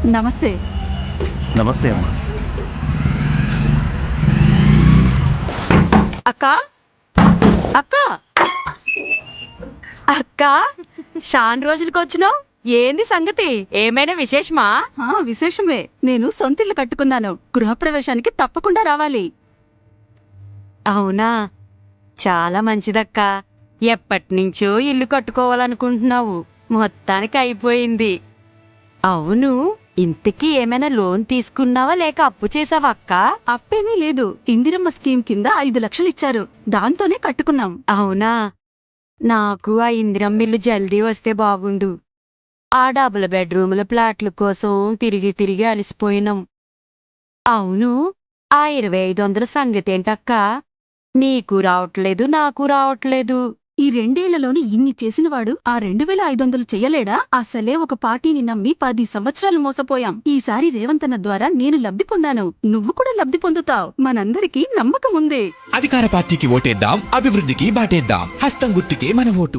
నమస్తే. నమస్తే అమ్మా. అక్క అక్క అక్క చాలా రోజులకి వచ్చినావు. ఏంది సంగతి? ఏమైనా విశేషమా? విశేషమే. నేను సొంతిల్లు కట్టుకున్నాను. గృహప్రవేశానికి తప్పకుండా రావాలి. అవునా, చాలా మంచిదక్క. ఎప్పటినుంచో ఇల్లు కట్టుకోవాలనుకుంటున్నావు, మొత్తానికి అయిపోయింది. అవును, ఇంతకీ ఏమైనా లోన్ తీసుకున్నావా లేక అప్పు చేసావా అక్క? అప్పేమీ లేదు. ఇందిరమ్మ స్కీమ్ కింద 5 లక్షలు ఇచ్చారు. దాంతోనే కట్టుకున్నాం. అవునా, నాకు ఆ ఇందిరమ్మిల్లు జల్దీ వస్తే బాగుండు. ఆ డబుల్ బెడ్రూముల ప్లాట్ల కోసం తిరిగి తిరిగి అలసిపోయినాం. అవును, ఆ 2500 సంగతేంటక్క? నీకు రావట్లేదు, నాకు రావట్లేదు. ఈ 2 ఏళ్లలోని ఇన్ని చేసినవాడు ఆ 2500 చెయ్యలేడా? అసలే ఒక పార్టీని నమ్మి 10 సంవత్సరాలు మోసపోయాం. ఈసారి రేవంతన్న ద్వారా నేను లబ్ధి పొందాను. నువ్వు కూడా లబ్ధి పొందుతావు. మనందరికీ నమ్మకం ఉంది. అధికార పార్టీకి ఓటేద్దాం, అభివృద్ధికి బాటేద్దాం. హస్తం గుర్తుకే మన ఓటు.